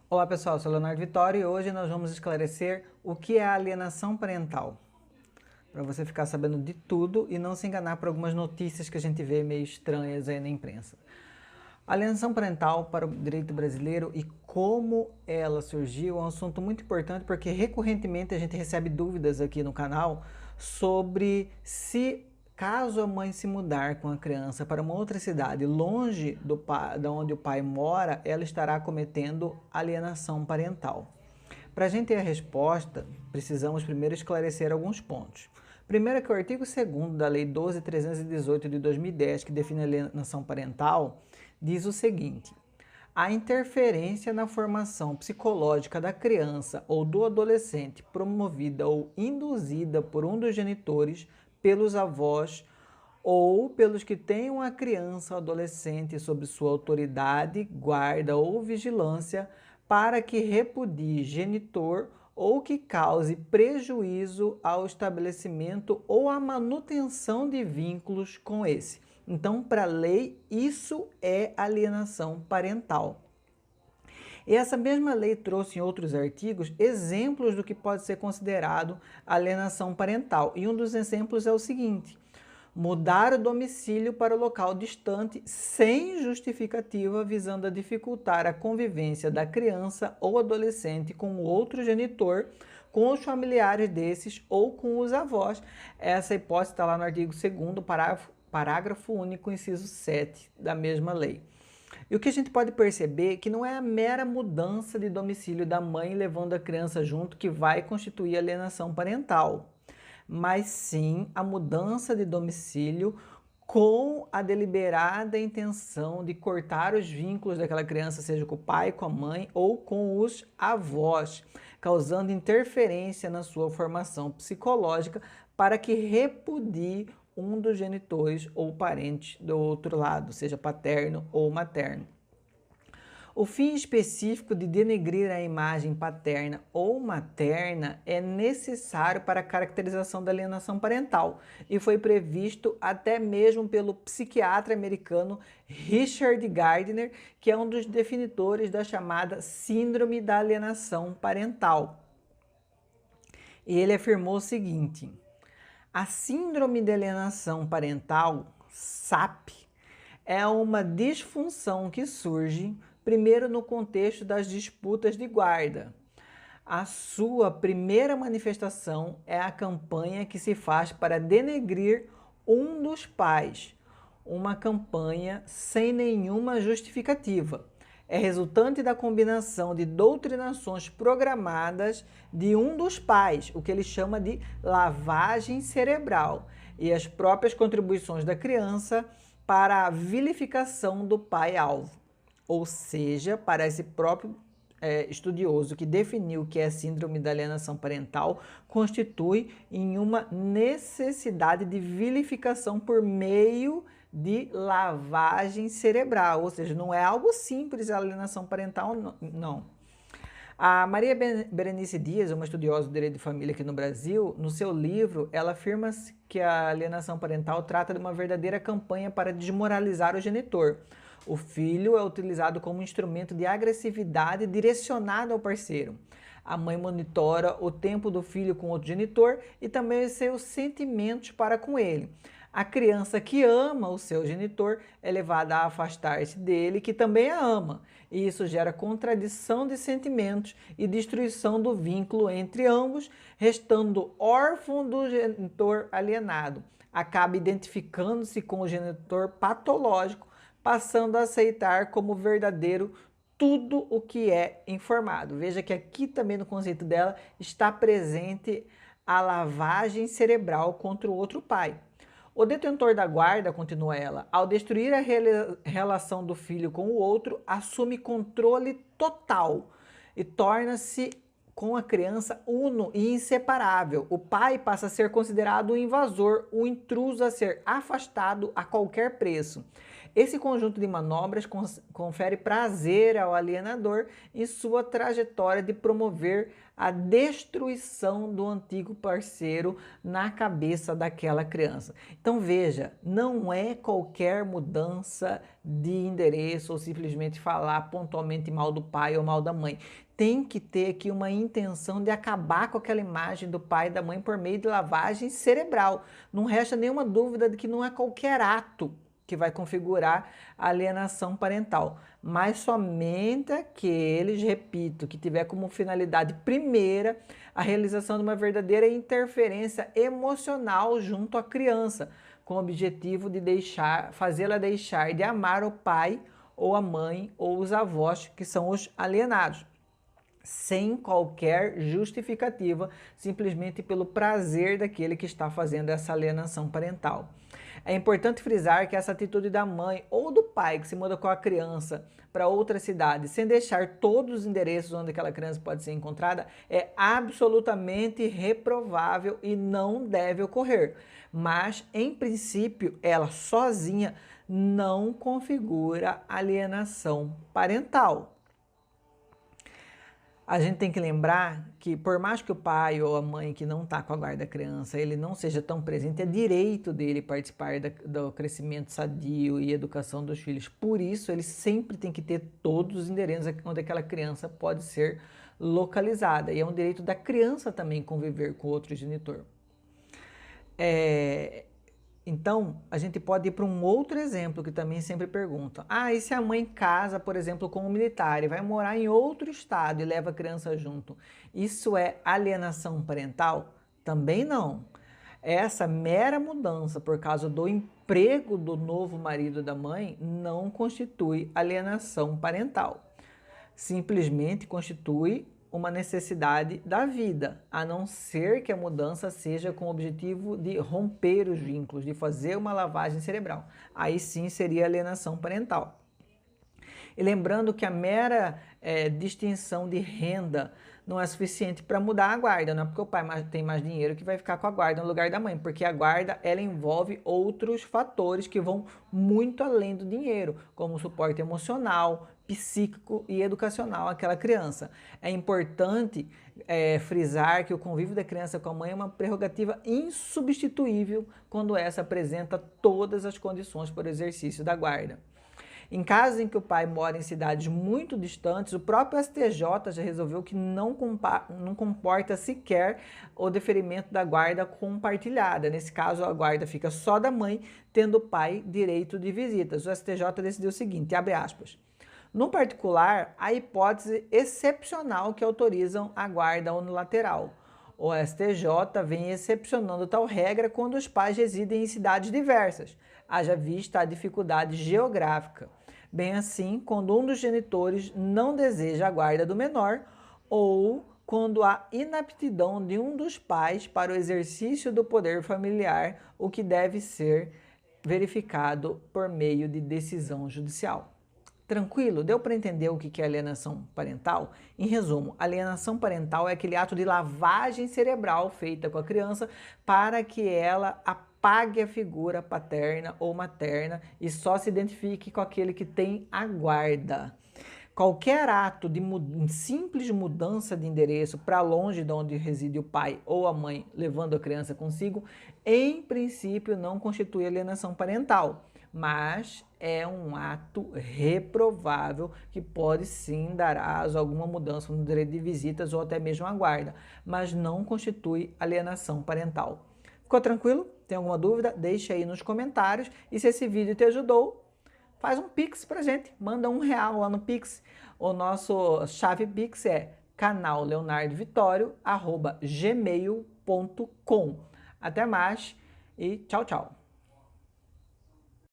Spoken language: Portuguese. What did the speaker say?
Olá pessoal, eu sou Leonardo Vitória e hoje nós vamos esclarecer o que é a alienação parental. Para você ficar sabendo de tudo e não se enganar por algumas notícias que a gente vê meio estranhas aí na imprensa. A alienação parental para o direito brasileiro e como ela surgiu é um assunto muito importante porque recorrentemente a gente recebe dúvidas aqui no canal sobre se caso a mãe se mudar com a criança para uma outra cidade longe da onde o pai mora, ela estará cometendo alienação parental. Para a gente ter a resposta, precisamos primeiro esclarecer alguns pontos. Primeiro é que o artigo 2º da Lei 12.318 de 2010, que define a alienação parental, diz o seguinte: a interferência na formação psicológica da criança ou do adolescente promovida ou induzida por um dos genitores, pelos avós ou pelos que tenham a criança ou adolescente sob sua autoridade, guarda ou vigilância, para que repudie genitor ou que cause prejuízo ao estabelecimento ou à manutenção de vínculos com esse. Então, para a lei, isso é alienação parental. E essa mesma lei trouxe em outros artigos exemplos do que pode ser considerado alienação parental. E um dos exemplos é o seguinte: mudar o domicílio para o local distante sem justificativa visando a dificultar a convivência da criança ou adolescente com o outro genitor, com os familiares desses ou com os avós. Essa hipótese está lá no artigo 2º, parágrafo único, inciso 7 da mesma lei. E o que a gente pode perceber é que não é a mera mudança de domicílio da mãe levando a criança junto que vai constituir alienação parental, mas sim a mudança de domicílio com a deliberada intenção de cortar os vínculos daquela criança, seja com o pai, com a mãe ou com os avós, causando interferência na sua formação psicológica para que repudie um dos genitores ou parente do outro lado, seja paterno ou materno. O fim específico de denegrir a imagem paterna ou materna é necessário para a caracterização da alienação parental e foi previsto até mesmo pelo psiquiatra americano Richard Gardner, que é um dos definidores da chamada Síndrome da Alienação Parental. E ele afirmou o seguinte: a síndrome de alienação parental, SAP, é uma disfunção que surge primeiro no contexto das disputas de guarda. A sua primeira manifestação é a campanha que se faz para denegrir um dos pais, uma campanha sem nenhuma justificativa. É resultante da combinação de doutrinações programadas de um dos pais, o que ele chama de lavagem cerebral, e as próprias contribuições da criança para a vilificação do pai-alvo. Ou seja, para esse próprio estudioso que definiu que é síndrome da alienação parental, constitui em uma necessidade de vilificação por meio de lavagem cerebral, ou seja, não é algo simples a alienação parental, não. A Maria Berenice Dias, uma estudiosa do direito de família aqui no Brasil, no seu livro, ela afirma que a alienação parental trata de uma verdadeira campanha para desmoralizar o genitor. O filho é utilizado como instrumento de agressividade direcionado ao parceiro. A mãe monitora o tempo do filho com outro genitor e também os seus sentimentos para com ele. A criança que ama o seu genitor é levada a afastar-se dele, que também a ama. E isso gera contradição de sentimentos e destruição do vínculo entre ambos, restando órfão do genitor alienado. Acaba identificando-se com o genitor patológico, passando a aceitar como verdadeiro tudo o que é informado. Veja que aqui também no conceito dela está presente a lavagem cerebral contra o outro pai. O detentor da guarda, continua ela, ao destruir a relação do filho com o outro, assume controle total e torna-se com a criança uno e inseparável. O pai passa a ser considerado um invasor, um intruso a ser afastado a qualquer preço. Esse conjunto de manobras confere prazer ao alienador em sua trajetória de promover a destruição do antigo parceiro na cabeça daquela criança. Então veja, não é qualquer mudança de endereço ou simplesmente falar pontualmente mal do pai ou mal da mãe. Tem que ter aqui uma intenção de acabar com aquela imagem do pai e da mãe por meio de lavagem cerebral. Não resta nenhuma dúvida de que não é qualquer ato que vai configurar a alienação parental, mas somente aqueles, repito, que tiver como finalidade primeira a realização de uma verdadeira interferência emocional junto à criança, com o objetivo de fazê-la deixar de amar o pai ou a mãe ou os avós, que são os alienados, sem qualquer justificativa, simplesmente pelo prazer daquele que está fazendo essa alienação parental. É importante frisar que essa atitude da mãe ou do pai que se muda com a criança para outra cidade, sem deixar todos os endereços onde aquela criança pode ser encontrada, é absolutamente reprovável e não deve ocorrer. Mas, em princípio, ela sozinha não configura alienação parental. A gente tem que lembrar que, por mais que o pai ou a mãe que não está com a guarda da criança, ele não seja tão presente, é direito dele participar do crescimento sadio e educação dos filhos. Por isso, ele sempre tem que ter todos os endereços onde aquela criança pode ser localizada. E é um direito da criança também conviver com outro genitor. Então, a gente pode ir para um outro exemplo que também sempre perguntam. E se a mãe casa, por exemplo, com um militar e vai morar em outro estado e leva a criança junto, isso é alienação parental? Também não. Essa mera mudança por causa do emprego do novo marido da mãe não constitui alienação parental. Simplesmente constitui uma necessidade da vida, a não ser que a mudança seja com o objetivo de romper os vínculos, de fazer uma lavagem cerebral. Aí sim seria alienação parental. E lembrando que a mera distinção de renda não é suficiente para mudar a guarda, não é porque o pai tem mais dinheiro que vai ficar com a guarda no lugar da mãe, porque a guarda ela envolve outros fatores que vão muito além do dinheiro, como o suporte emocional, psíquico e educacional àquela criança. É importante frisar que o convívio da criança com a mãe é uma prerrogativa insubstituível quando essa apresenta todas as condições para o exercício da guarda. Em casos em que o pai mora em cidades muito distantes, o próprio STJ já resolveu que não comporta sequer o deferimento da guarda compartilhada. Nesse caso, a guarda fica só da mãe, tendo o pai direito de visitas. O STJ decidiu o seguinte, abre aspas, no particular, há hipótese excepcional que autorizam a guarda unilateral. O STJ vem excepcionando tal regra quando os pais residem em cidades diversas, haja vista a dificuldade geográfica. Bem assim, quando um dos genitores não deseja a guarda do menor ou quando há inaptidão de um dos pais para o exercício do poder familiar, o que deve ser verificado por meio de decisão judicial. Tranquilo? Deu para entender o que é alienação parental? Em resumo, alienação parental é aquele ato de lavagem cerebral feita com a criança para que ela apague a figura paterna ou materna e só se identifique com aquele que tem a guarda. Qualquer ato de simples mudança de endereço para longe de onde reside o pai ou a mãe, levando a criança consigo, em princípio não constitui alienação parental, mas é um ato reprovável que pode sim dar aso a alguma mudança no direito de visitas ou até mesmo a guarda, mas não constitui alienação parental. Ficou tranquilo? Tem alguma dúvida? Deixa aí nos comentários. E se esse vídeo te ajudou, faz um Pix pra gente. Manda R$1 lá no Pix. O nosso chave Pix é canalleonardovitorio@gmail.com. Até mais e tchau, tchau.